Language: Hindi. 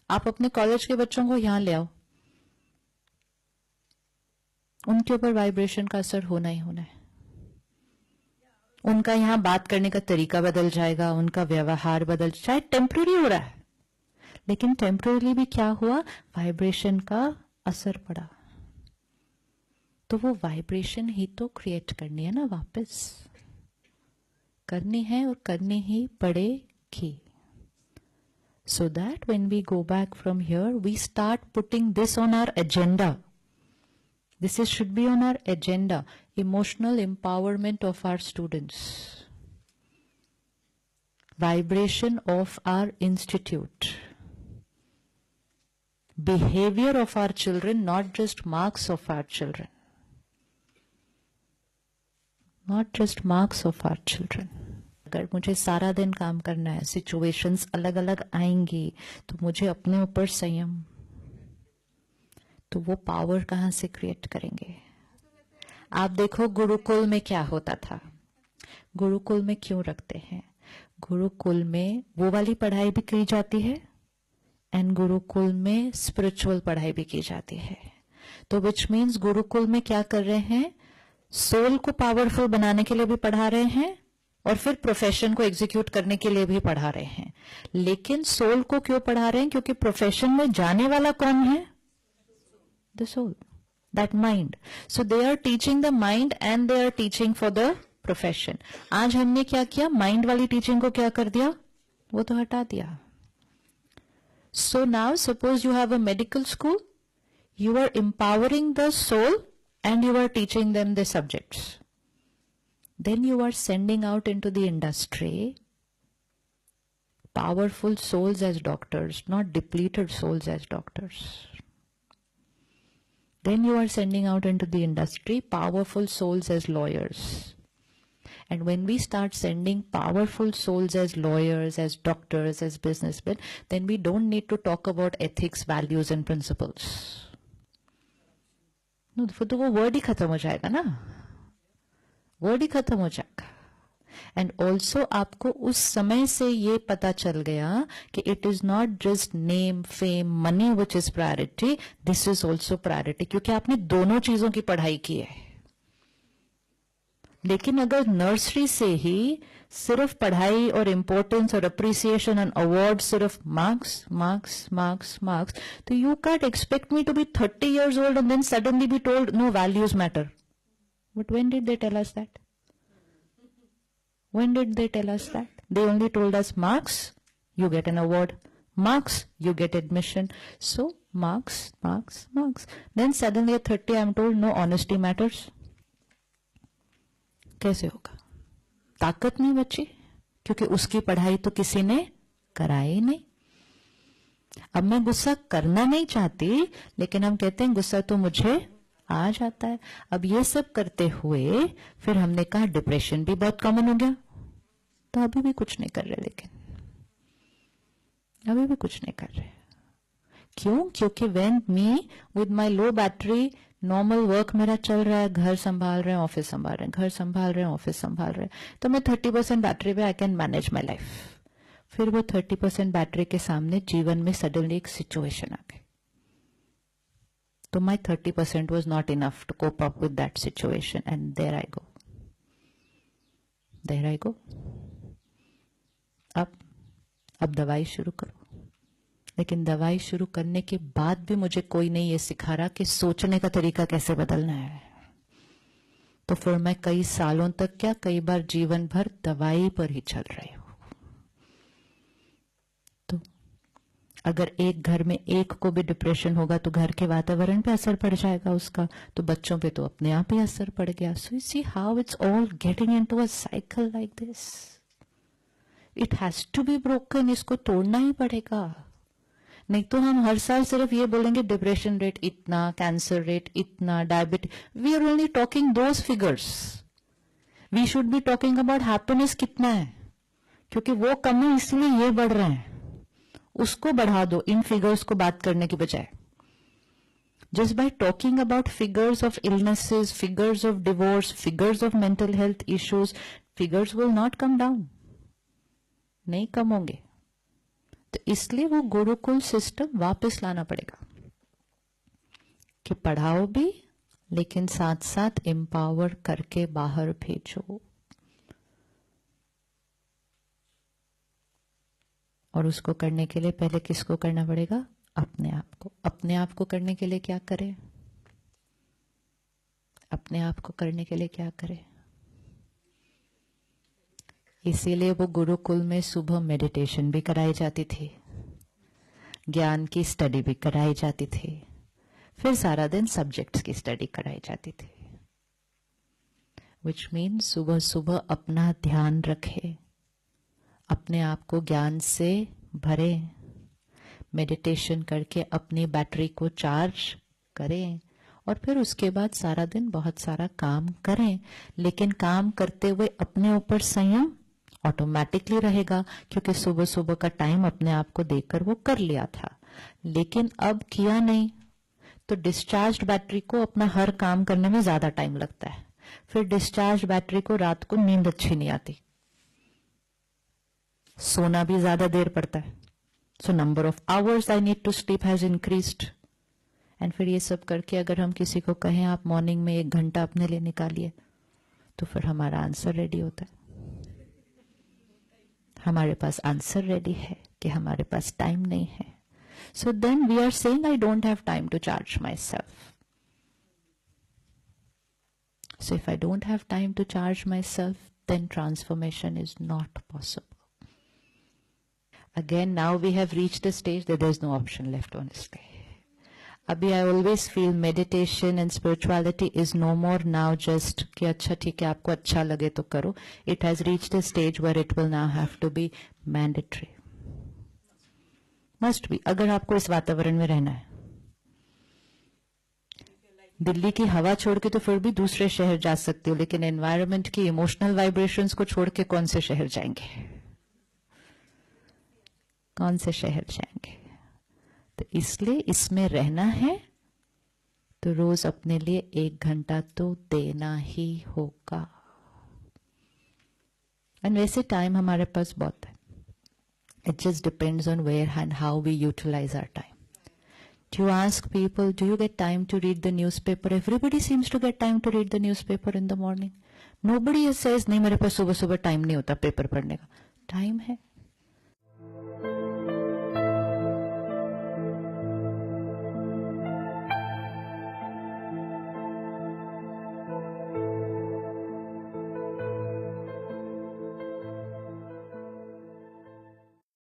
आप अपने कॉलेज के बच्चों को यहां ले आओ, उनके ऊपर वाइब्रेशन का असर होना ही होना है। उनका यहां बात करने का तरीका बदल जाएगा, उनका व्यवहार बदल, शायद टेम्पररी हो रहा है, लेकिन टेम्पररी भी क्या हुआ, वाइब्रेशन का असर पड़ा। तो वो वाइब्रेशन ही तो क्रिएट करनी है ना, वापस करनी है और करनी ही पड़ेगी। So that when we go back from here, we start putting this on our agenda. Should be on our agenda. Emotional empowerment of our students. Vibration of our institute. Behavior of our children, not just marks of our children. Not just marks of our children. अगर मुझे सारा दिन काम करना है, सिचुएशंस अलग अलग आएंगी, तो मुझे अपने ऊपर संयम, तो वो पावर कहां से क्रिएट करेंगे। आप देखो गुरुकुल में क्या होता था, गुरुकुल में क्यों रखते हैं, गुरुकुल में वो वाली पढ़ाई भी की जाती है एंड गुरुकुल में स्पिरिचुअल पढ़ाई भी की जाती है। तो विच मीन्स गुरुकुल में क्या कर रहे हैं, सोल को पावरफुल बनाने के लिए भी पढ़ा रहे हैं और फिर प्रोफेशन को एग्जीक्यूट करने के लिए भी पढ़ा रहे हैं। लेकिन सोल को क्यों पढ़ा रहे हैं, क्योंकि प्रोफेशन में जाने वाला कौन है, the soul, that mind. So they are teaching the mind and they are teaching for the profession. आज हमने क्या किया, माइंड वाली टीचिंग को क्या कर दिया, वो तो हटा दिया। So now suppose you have a medical school, you are empowering the soul and you are teaching them the subjects. Then you are sending out into the industry powerful souls as doctors, not depleted souls as doctors. Then you are sending out into the industry powerful souls as lawyers. And when we start sending powerful souls as lawyers, as doctors, as businessmen, then we don't need to talk about ethics, values and principles. तो वो वर्ड ही खत्म हो जाएगा ना, वर्ड ही खत्म हो जाएगा। एंड ऑल्सो आपको उस समय से ये पता चल गया कि it is not just name, fame, money which is priority, this is also priority, क्योंकि आपने दोनों चीजों की पढ़ाई की है। लेकिन अगर नर्सरी से ही सिर्फ पढ़ाई और इंपॉर्टेंस और अप्रिसिएशन एंड अवार्ड, सिर्फ मार्क्स मार्क्स मार्क्स मार्क्स, तो you can't expect me to be 30 years old and then suddenly be told no values matter. But when did they tell us that? When did they tell us that? They only told us marks, you get an award. Marks, you get admission. So marks, marks, marks. Then suddenly at 30 I am told no honesty matters. कैसे होगा, ताकत नहीं बची, क्योंकि उसकी पढ़ाई तो किसी ने कराई नहीं। अब मैं गुस्सा करना नहीं चाहती, लेकिन हम कहते हैं गुस्सा तो मुझे आ जाता है। अब ये सब करते हुए फिर हमने कहा डिप्रेशन भी बहुत कॉमन हो गया, तो अभी भी कुछ नहीं कर रहे, लेकिन अभी भी कुछ नहीं कर रहे। क्यों, क्योंकि when me with my low battery, normal work मेरा चल रहा है, घर संभाल रहे हैं, ऑफिस संभाल रहे हैं, घर संभाल रहे हैं, ऑफिस संभाल रहे हैं, तो मैं 30% बैटरी पे I can manage my life. फिर वो 30% बैटरी के सामने जीवन में सडनली एक सिचुएशन आ गई, तो my 30% was not enough to cope up with that situation and there I go, there I go. अब दवाई शुरू करो, लेकिन दवाई शुरू करने के बाद भी मुझे कोई नहीं ये सिखा रहा कि सोचने का तरीका कैसे बदलना है। तो फिर मैं कई सालों तक, क्या कई बार जीवन भर दवाई पर ही चल रही हूं। तो अगर एक घर में एक को भी डिप्रेशन होगा तो घर के वातावरण पे असर पड़ जाएगा उसका, तो बच्चों पे तो अपने आप ही असर पड़ गया। So you see how it's all getting into a cycle like this. It has to be broken, इसको तोड़ना ही पड़ेगा, नहीं तो हम हर साल सिर्फ ये बोलेंगे डिप्रेशन रेट इतना, कैंसर रेट इतना, diabetes. We are only talking those figures, we should be talking about happiness कितना है, क्योंकि वो कम है इसलिए ये बढ़ रहे हैं। उसको बढ़ा दो इन फिगर्स को बात करने की बजाय। Just by talking about figures of illnesses, figures of divorce, figures of mental health issues, figures will not come down, नहीं कम होंगे। तो इसलिए वो गुरुकुल सिस्टम वापस लाना पड़ेगा कि पढ़ाओ भी, लेकिन साथ साथ एम्पावर करके बाहर भेजो। और उसको करने के लिए पहले किसको करना पड़ेगा? अपने आप को। अपने आप को करने के लिए क्या करें? अपने आप को करने के लिए क्या करें? इसीलिए वो गुरुकुल में सुबह मेडिटेशन भी कराई जाती थी, ज्ञान की स्टडी भी कराई जाती थी, फिर सारा दिन सब्जेक्ट्स की स्टडी कराई जाती थी। विच मीन सुबह सुबह अपना ध्यान रखें, अपने आप को ज्ञान से भरें, मेडिटेशन करके अपनी बैटरी को चार्ज करें, और फिर उसके बाद सारा दिन बहुत सारा काम करें। लेकिन काम करते हुए अपने ऊपर संयम ऑटोमेटिकली रहेगा, क्योंकि सुबह सुबह का टाइम अपने आप को देकर वो कर लिया था। लेकिन अब किया नहीं तो डिस्चार्ज बैटरी को अपना हर काम करने में ज्यादा टाइम लगता है, फिर डिस्चार्ज बैटरी को रात को नींद अच्छी नहीं आती, सोना भी ज्यादा देर पड़ता है। So number of hours I need to sleep has increased. And फिर ये सब करके अगर हम किसी को कहें आप मॉर्निंग में 1 घंटा अपने लिए निकालिए, तो फिर हमारा आंसर रेडी होता है। हमारे पास आंसर रेडी है कि हमारे पास टाइम नहीं है। So then we are saying I don't have time to charge myself. So if I don't have time to charge myself, then transformation is not possible. Again, now we have reached a stage that there's no option left, honestly. Abhi I always feel meditation and spirituality is no more now just कि अच्छा ठीक है आपको अच्छा लगे तो करो. It has reached a stage where it will now have to be mandatory. Must be. अगर आपको इस वातावरण में रहना है. दिल्ली की हवा छोड़ के तो फिर भी दूसरे शहर जा सकते हो, लेकिन एनवायरनमेंट की इमोशनल वाइब्रेशंस को छोड़ के कौन से शहर जाएंगे? कौन से शहर जाएंगे? तो इसलिए इसमें रहना है तो रोज अपने लिए 1 घंटा तो देना ही होगा। एंड वैसे टाइम हमारे पास बहुत है। It just depends on where and how we utilise our time. Do you ask people, do you get time to read the newspaper? Everybody seems to get time to read the newspaper in the morning. Nobody says, नहीं मेरे पास सुबह सुबह टाइम नहीं होता पेपर पढ़ने का। टाइम है।